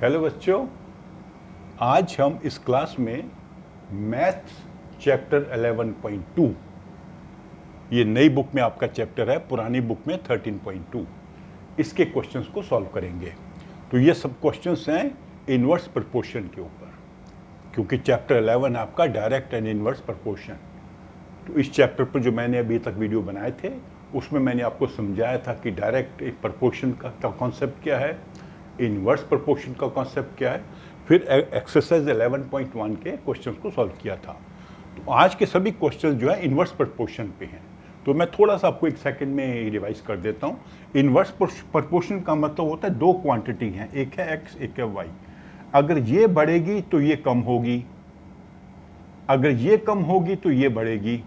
Hello बच्चों, आज हम इस क्लास में मैथ्स चैप्टर 11.2, ये नई बुक में आपका चैप्टर है, पुरानी बुक में 13.2, इसके क्वेश्चंस को सॉल्व करेंगे। तो ये सब क्वेश्चंस हैं इन्वर्स प्रोपोर्शन के ऊपर, क्योंकि चैप्टर 11 आपका डायरेक्ट एंड इन्वर्स प्रोपोर्शन। तो इस चैप्टर पर जो मैंने अभी तक वीडियो बनाए थे उसमें मैंने आपको समझाया था कि डायरेक्ट एक प्रोपोर्शन का कॉन्सेप्ट क्या है, इन्वर्स प्रोपोर्शन का कॉन्सेप्ट क्या है, फिर एक्सरसाइज 11.1 के क्वेश्चंस को सॉल्व किया था। तो आज के सभी क्वेश्चंस जो है इन्वर्स प्रोपोर्शन पे हैं। तो मैं थोड़ा सा आपको एक सेकंड में रिवाइज कर देता हूँ। इन्वर्स प्रोपोर्शन का मतलब होता है दो क्वांटिटी हैं, एक है एक्स एक है वाई। अगर ये बढ़ेगी तो ये कम होगी, अगर ये कम होगी तो ये बढ़ेगी।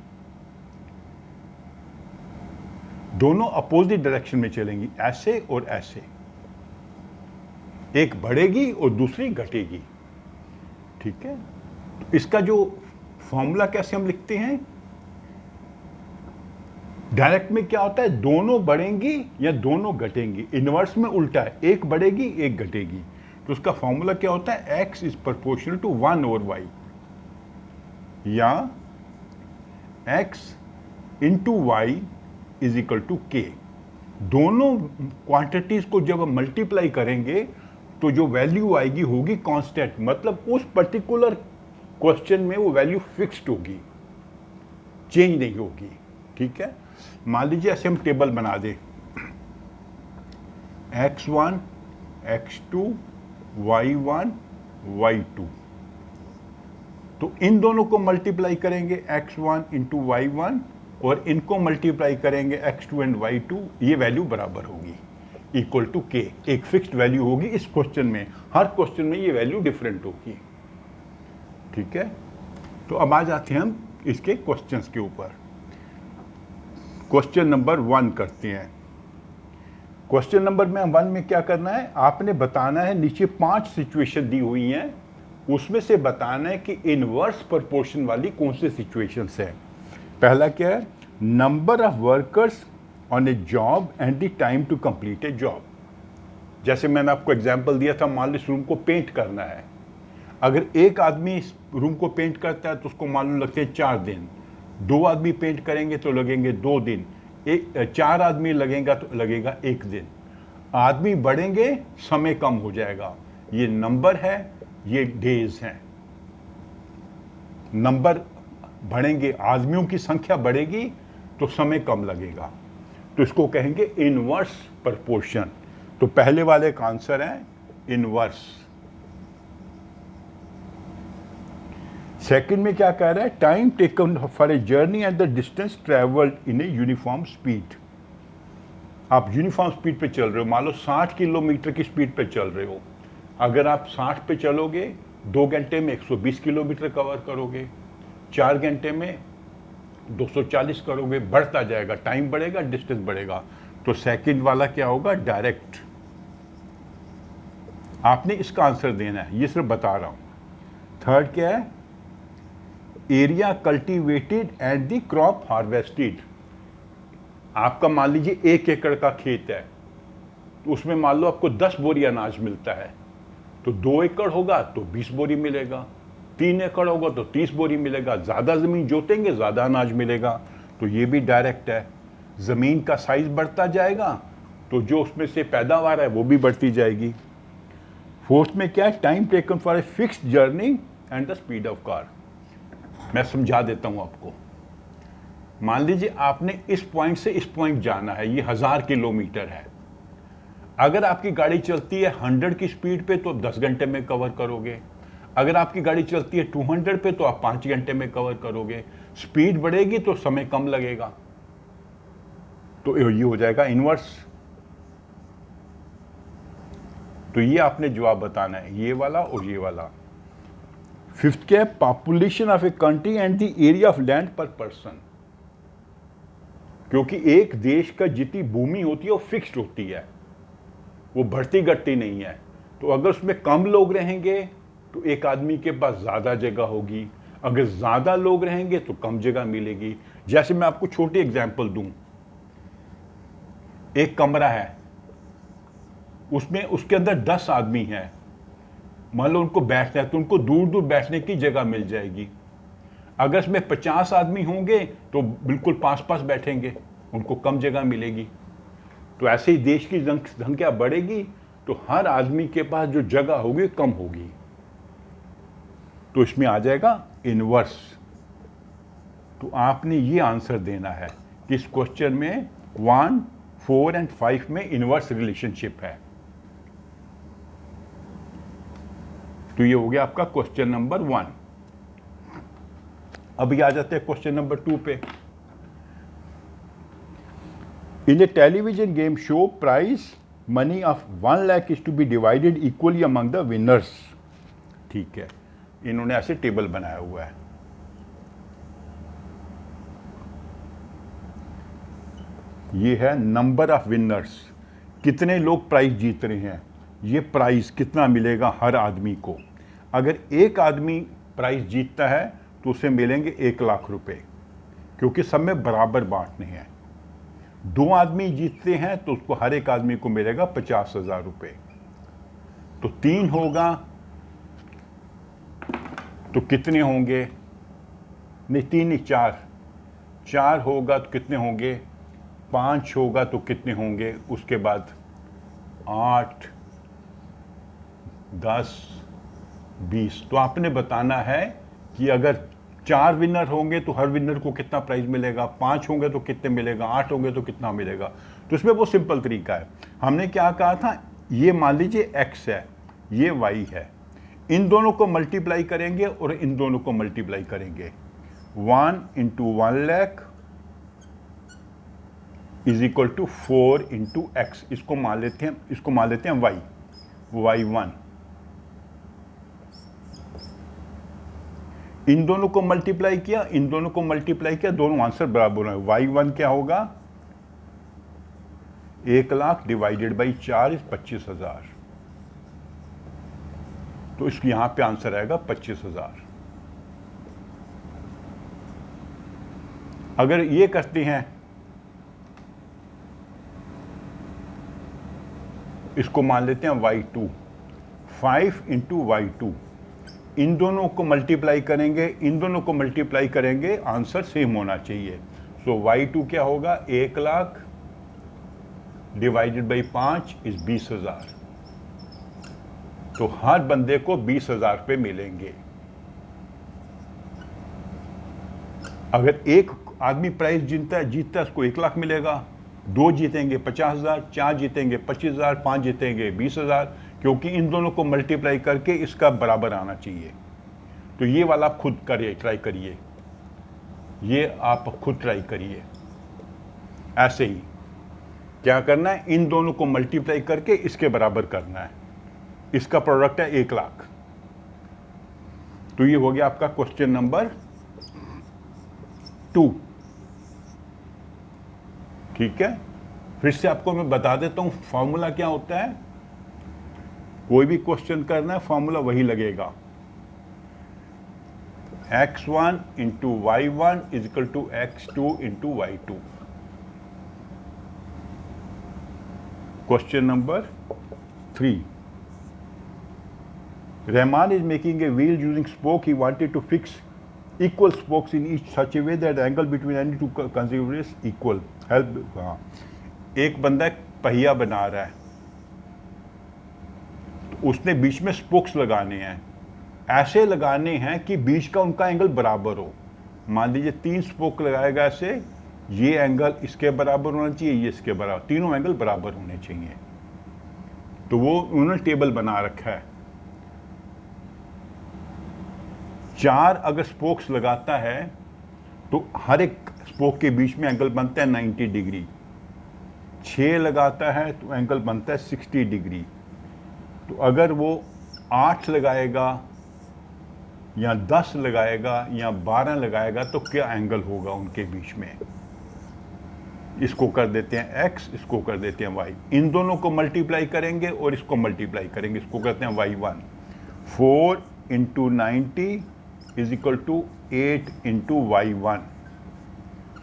दोनों अपोजिट डायरेक्शन में चलेंगी, ऐसे और ऐसे। एक बढ़ेगी और दूसरी घटेगी। ठीक है, तो इसका जो फॉर्मूला कैसे हम लिखते हैं, डायरेक्ट में क्या होता है, दोनों बढ़ेंगी या दोनों घटेंगी। इनवर्स में उल्टा है, एक बढ़ेगी एक घटेगी। तो उसका फॉर्मूला क्या होता है, x is proportional to 1 over y, या x into y is equal to k। दोनों क्वांटिटीज को जब हम मल्टीप्लाई करेंगे तो जो वैल्यू आएगी होगी कांस्टेंट, मतलब उस पर्टिकुलर क्वेश्चन में वो वैल्यू फिक्स्ड होगी, चेंज नहीं होगी। ठीक है, मान लीजिए ऐसे हम टेबल बना दें, x1 x2 y1 y2। तो इन दोनों को मल्टीप्लाई करेंगे x1 इंटू y1 और इनको मल्टीप्लाई करेंगे x2 एंड y2, ये वैल्यू बराबर होगी, इक्वल टू k। एक फिक्स्ड वैल्यू होगी इस क्वेश्चन में, हर क्वेश्चन में ये वैल्यू डिफरेंट होगी। ठीक है, तो अब आ जाते हैं हम इसके क्वेश्चंस के ऊपर। क्वेश्चन नंबर 1 करते हैं। क्वेश्चन नंबर 1 में क्या करना है, आपने बताना है, नीचे 5 सिचुएशन दी हुई हैं, उसमें से बताना है कि इनवर्स प्रोपोर्शन वाली कौन सी सिचुएशंस है। पहला क्या है, number of workers on a job and the time to complete a job. जैसे मैंने आपको एग्जांपल दिया था, मान लो इस रूम को पेंट करना है। अगर एक आदमी इस रूम को पेंट करता है तो उसको मान लो लगते हैं 4 दिन, 2 आदमी पेंट करेंगे तो लगेंगे 2 दिन, 4 आदमी लगेगा तो लगेगा 1 दिन। आदमी बढ़ेंगे, समय कम हो जाएगा। ये नंबर है, ये डेज हैं। नंबर बढ़ेंगे, आदमियों की संख्या बढ़ेगी तो समय कम लगेगा, तो इसको कहेंगे इनवर्स प्रोपोर्शन। तो पहले वाले का आंसर है इनवर्स। सेकंड में क्या कह रहा है, time taken for a journey and the distance travelled in a uniform speed. आप यूनिफॉर्म स्पीड पे चल रहे हो, मान लो 60 किलोमीटर की स्पीड पे चल रहे हो। अगर आप 60 पे चलोगे 2 घंटे में 120 किलोमीटर कवर करोगे, 4 घंटे में 240 करोगे, बढ़ता जाएगा, टाइम बढ़ेगा, डिस्टेंस बढ़ेगा। तो सेकंड वाला क्या होगा, डायरेक्ट। आपने इसका आंसर देना है, ये सिर्फ बता रहा हूं। थर्ड क्या है, area cultivated and the crop harvested. आपका मान लीजिए 1 एकड़ का खेत है, तो उसमें मान लो आपको 10 बोरी अनाज मिलता है। तो 2 एकड़ होगा तो 20 बोरी मिलेगा, 3 एकड़ होगा तो 30 बोरी मिलेगा। ज़्यादा ज़मीन जोतेंगे ज़्यादा अनाज मिलेगा। तो ये भी डायरेक्ट है। ज़मीन का साइज बढ़ता जाएगा तो जो उसमें से पैदावार है वो भी बढ़ती जाएगी। फोर्थ में क्या है, time taken for a fixed journey and the speed of car. मैं समझा देता हूँ आपको। मान लीजिए आपने इस पॉइंट से इस पॉइंट जाना है, ये 1000 किलोमीटर है। अगर आपकी गाड़ी चलती है 100 की स्पीड पे तो 10 घंटे में कवर करोगे। अगर आपकी गाड़ी चलती है 200 पे तो आप 5 घंटे में कवर करोगे। स्पीड बढ़ेगी तो समय कम लगेगा, तो ये हो जाएगा इनवर्स। तो ये आपने जवाब बताना है, ये वाला और ये वाला। फिफ्थ क्या है, population of a country and the area of land पर पर्सन। क्योंकि एक देश का जितनी भूमि होती है वो फिक्स्ड होती है, वो बढ़ती घटती नहीं है। तो अगर उसमें कम लोग रहेंगे तो एक आदमी के पास ज़्यादा जगह होगी, अगर ज़्यादा लोग रहेंगे तो कम जगह मिलेगी। जैसे मैं आपको छोटी एग्जांपल दूं, एक कमरा है, उसमें उसके अंदर 10 आदमी हैं, मान लो उनको बैठना है तो उनको दूर दूर बैठने की जगह मिल जाएगी। अगर इसमें 50 आदमी होंगे तो बिल्कुल पास पास बैठेंगे, उनको कम जगह मिलेगी। तो ऐसे ही देश की संख्या बढ़ेगी तो हर आदमी के पास जो जगह होगी कम होगी। तो इसमें आ जाएगा इनवर्स। तो आपने ये आंसर देना है कि इस क्वेश्चन में 1, 4 एंड 5 में इनवर्स रिलेशनशिप है। तो ये हो गया आपका क्वेश्चन नंबर 1। अभी आ जाते हैं क्वेश्चन नंबर 2 पे। In a television game show prize money of 1 lakh is to be divided equally among the winners. ठीक है, इन्होंने ऐसे टेबल बनाया हुआ है। ये है नंबर ऑफ विनर्स, कितने लोग प्राइज जीत रहे हैं। ये प्राइज कितना मिलेगा हर आदमी को। अगर एक आदमी प्राइज जीतता है तो उसे मिलेंगे 1 लाख रुपए, क्योंकि सब में बराबर बांटने हैं। 2 आदमी जीतते हैं तो उसको हर एक आदमी को मिलेगा 50,000 रुपए। तो 3 होगा तो कितने होंगे? नहीं 3 नहीं 4 होगा तो कितने होंगे? 5 होगा तो कितने होंगे? उसके बाद 8, 10, 20। तो आपने बताना है कि अगर 4 विनर होंगे तो हर विनर को कितना प्राइज मिलेगा, 5 होंगे तो कितने मिलेगा, 8 होंगे तो कितना मिलेगा। तो इसमें वो सिंपल तरीका है। हमने क्या कहा था, ये मान लीजिए x है, ये y है, इन दोनों को मल्टीप्लाई करेंगे और इन दोनों को मल्टीप्लाई करेंगे। 1 × 1 lakh is equal to 4 × x। इसको मान लेते हैं y, y1। इन दोनों को मल्टीप्लाई किया, इन दोनों को मल्टीप्लाई किया, दोनों आंसर बराबर है। y1 क्या होगा? 1 लाख डिवाइडेड बाई 4 इज 25,000। तो इसकी यहां पे आंसर आएगा 25,000। अगर ये करते हैं, इसको मान लेते हैं y2, 5 × y2। इन दोनों को मल्टीप्लाई करेंगे, इन दोनों को मल्टीप्लाई करेंगे, आंसर सेम होना चाहिए। सो y2 क्या होगा? 1 लाख डिवाइडेड बाई 5 इज 20,000। तो हर बंदे को 20,000 रुपये मिलेंगे। अगर एक आदमी प्राइज जीतता है उसको 1 लाख मिलेगा, 2 जीतेंगे 50,000, 4 जीतेंगे 25,000, 5 जीतेंगे 20,000, क्योंकि इन दोनों को मल्टीप्लाई करके इसका बराबर आना चाहिए। तो ये वाला आप खुद करिए, ट्राई करिए, ये आप खुद ट्राई करिए। ऐसे ही क्या करना है, इन दोनों को मल्टीप्लाई करके इसके बराबर करना है। इसका प्रोडक्ट है 1 लाख। तो ये हो गया आपका क्वेश्चन नंबर 2। ठीक है, फिर से आपको मैं बता देता हूं फॉर्मूला क्या होता है। कोई भी क्वेश्चन करना है फॉर्मूला वही लगेगा। x1 × y1 is equal to x2 × y2। Question number 3। Rahman is making a wheel using spoke. He wanted to fix equal spokes in each such a way that the angle between any two consecutive is equal. Help। हाँ, एक बंदा पहिया बना रहा है, तो उसने बीच में स्पोक्स लगाने हैं। ऐसे लगाने हैं कि बीच का उनका एंगल बराबर हो। मान लीजिए 3 स्पोक लगाएगा ऐसे, ये एंगल इसके बराबर होना चाहिए, ये इसके बराबर, तीनों एंगल बराबर होने चाहिए। तो वो उन्होंने टेबल बना रखा है। 4 अगर स्पोक्स लगाता है तो हर एक स्पोक के बीच में एंगल बनता है 90 डिग्री। 6 लगाता है तो एंगल बनता है 60 डिग्री। तो अगर वो 8 लगाएगा या 10 लगाएगा या 12 लगाएगा तो क्या एंगल होगा उनके बीच में। इसको कर देते हैं x, इसको कर देते हैं y। इन दोनों को मल्टीप्लाई करेंगे और इसको मल्टीप्लाई करेंगे, इसको करते हैं y1। 4 × 90 is equal to 8 × y1।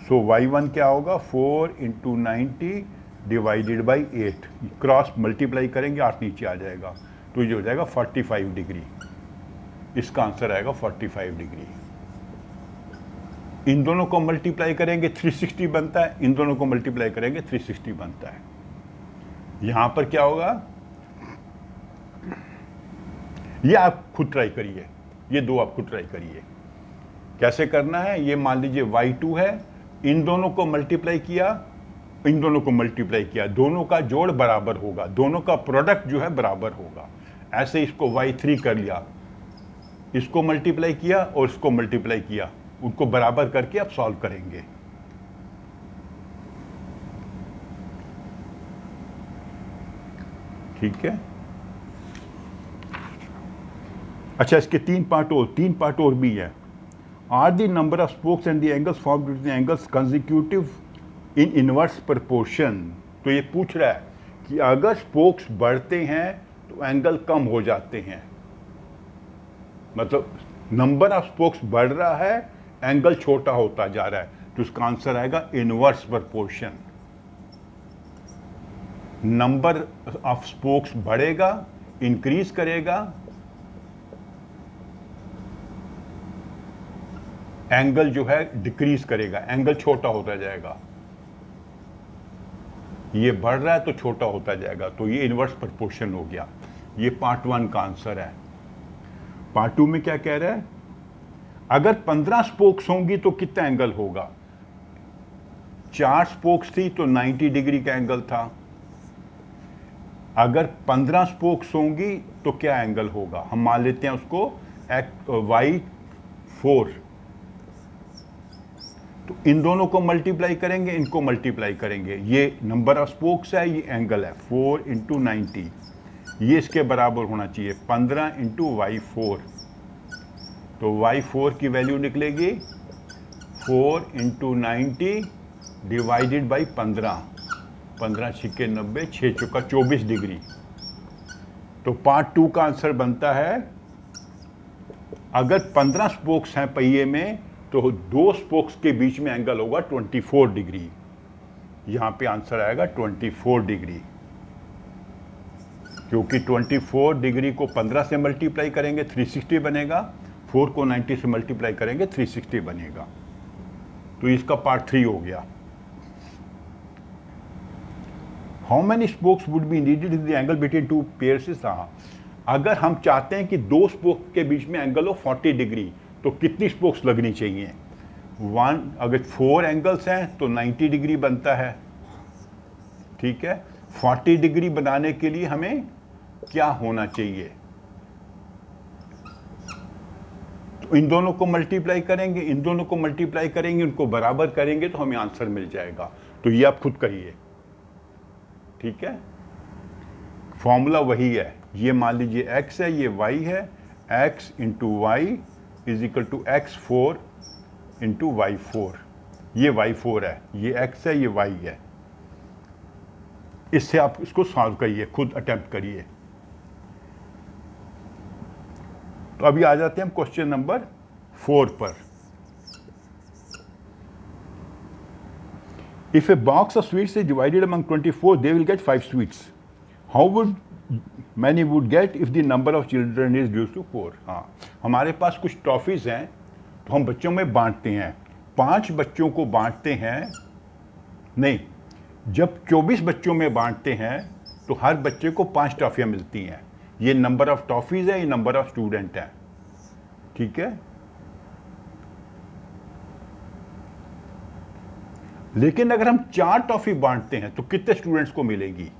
So y1 क्या होगा? 4 × 90 डिवाइडेड बाई 8। क्रॉस मल्टीप्लाई करेंगे, 8 नीचे आ जाएगा। तो ये हो जाएगा 45 डिग्री। इसका आंसर आएगा 45 डिग्री। इन दोनों को मल्टीप्लाई करेंगे 360 बनता है, इन दोनों को मल्टीप्लाई करेंगे 360 बनता है। यहां पर क्या होगा, ये आप खुद ट्राई करिए, ये दो आप खुद ट्राई करिए कैसे करना है। ये मान लीजिए y2 है, इन दोनों को मल्टीप्लाई किया, इन दोनों को मल्टीप्लाई किया, दोनों का जोड़ बराबर होगा, दोनों का प्रोडक्ट जो है बराबर होगा। ऐसे इसको y3 कर लिया, इसको मल्टीप्लाई किया और इसको मल्टीप्लाई किया, उनको बराबर करके आप सॉल्व करेंगे। ठीक है। अच्छा, इसके तीन पार्ट और भी है। Are the number of spokes and the angles formed with the angles consecutive in inverse proportion. तो ये पूछ रहा है कि अगर स्पोक्स बढ़ते हैं तो एंगल कम हो जाते हैं, मतलब नंबर ऑफ स्पोक्स बढ़ रहा है, एंगल छोटा होता जा रहा है, तो उसका आंसर आएगा inverse proportion. Number of spokes बढ़ेगा, इंक्रीज करेगा, एंगल जो है डिक्रीज करेगा, एंगल छोटा होता जाएगा। ये बढ़ रहा है तो छोटा होता जाएगा, तो ये इनवर्स प्रोपोर्शन हो गया। ये पार्ट 1 का आंसर है। पार्ट 2 में क्या कह रहा है, अगर 15 स्पोक्स होंगी तो कितना एंगल होगा। 4 स्पोक्स थी तो 90 डिग्री का एंगल था। अगर 15 स्पोक्स होंगी तो क्या एंगल होगा, हम मान लेते हैं उसको y4। तो इन दोनों को मल्टीप्लाई करेंगे, इनको मल्टीप्लाई करेंगे, ये नंबर ऑफ स्पोक्स है, ये एंगल है 4 × 90, ये इसके बराबर होना चाहिए 15 × y4। तो y4 की वैल्यू निकलेगी 4 × 90 डिवाइडेड बाई 15, 15 छिक्के 90, 6 चौका 24 डिग्री। तो पार्ट 2 का आंसर बनता है, अगर 15 स्पोक्स हैं पहिए में तो 2 स्पोक्स के बीच में एंगल होगा 24 डिग्री। यहां पे आंसर आएगा 24 डिग्री, क्योंकि 24 डिग्री को 15 से मल्टीप्लाई करेंगे 360 बनेगा, 4 को 90 से मल्टीप्लाई करेंगे 360 बनेगा। तो इसका पार्ट 3 हो गया। How many spokes would be needed in the angle between 2 pairs. अगर हम चाहते हैं कि 2 स्पोक्स के बीच में एंगल हो 40 डिग्री, तो कितनी स्पोक्स लगनी चाहिए। 1, अगर 4 एंगल्स हैं तो 90 डिग्री बनता है। ठीक है, 40 डिग्री बनाने के लिए हमें क्या होना चाहिए, तो इन दोनों को मल्टीप्लाई करेंगे, इन दोनों को मल्टीप्लाई करेंगे, उनको बराबर करेंगे तो हमें आंसर मिल जाएगा। तो ये आप खुद कहिए। ठीक है, फॉर्मूला वही है। ये मान लीजिए x है, ये y है, x × y is equal to x4 × y4। ये y4 है, ये x है, ये y है। इससे आप इसको सॉल्व करिए, खुद अटेम्प्ट करिए। तो अभी आ जाते हैं हम क्वेश्चन नंबर 4 पर। If a box of sweets is divided among 24, they will get 5 sweets. How would many would get if the number of children is reduced to 4। हाँ, हमारे पास कुछ टॉफीज हैं तो हम बच्चों में बांटते हैं। 5 बच्चों को बांटते हैं, नहीं, जब 24 बच्चों में बांटते हैं तो हर बच्चे को 5 टॉफियां मिलती हैं। ये नंबर ऑफ टॉफीज है, ये नंबर ऑफ स्टूडेंट है। ठीक है, लेकिन अगर हम 4 टॉफी बांटते हैं तो कितने स्टूडेंट्स को मिलेगी।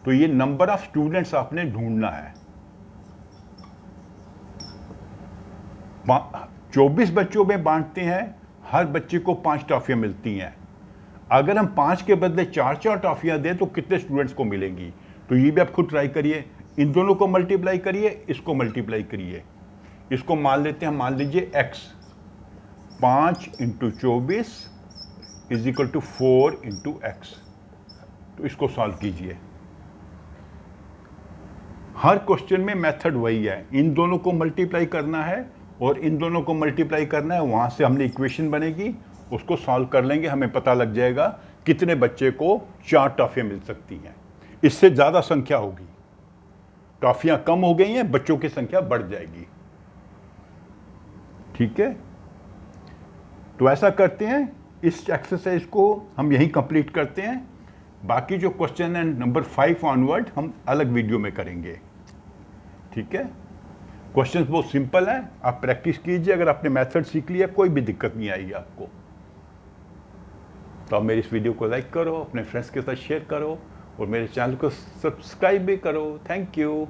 तो ये नंबर ऑफ स्टूडेंट्स आपने ढूंढना है। 24 बच्चों में बांटते हैं, हर बच्चे को 5 टॉफियां मिलती हैं। अगर हम 5 के बदले 4 टॉफियां दें तो कितने स्टूडेंट्स को मिलेंगी। तो ये भी आप खुद ट्राई करिए। इन दोनों को मल्टीप्लाई करिए, इसको मल्टीप्लाई करिए। इसको मान लेते हैं, मान लीजिए x 5 × 24 is equal to 4 × x। तो इसको सॉल्व कीजिए। हर क्वेश्चन में मेथड वही है, इन दोनों को मल्टीप्लाई करना है और इन दोनों को मल्टीप्लाई करना है। वहां से हमने इक्वेशन बनेगी, उसको सॉल्व कर लेंगे, हमें पता लग जाएगा कितने बच्चे को 4 टॉफियां मिल सकती हैं। इससे ज़्यादा संख्या होगी टॉफियां कम हो गई हैं, बच्चों की संख्या बढ़ जाएगी। ठीक है, तो ऐसा करते हैं, इस एक्सरसाइज को हम यहीं कंप्लीट करते हैं। बाकी जो क्वेश्चन है नंबर 5 ऑनवर्ड हम अलग वीडियो में करेंगे। ठीक है, क्वेश्चंस बहुत सिंपल है, आप प्रैक्टिस कीजिए। अगर आपने मेथड सीख लिया, कोई भी दिक्कत नहीं आएगी आपको। तो आप मेरी इस वीडियो को लाइक करो, अपने फ्रेंड्स के साथ शेयर करो और मेरे चैनल को सब्सक्राइब भी करो। Thank you.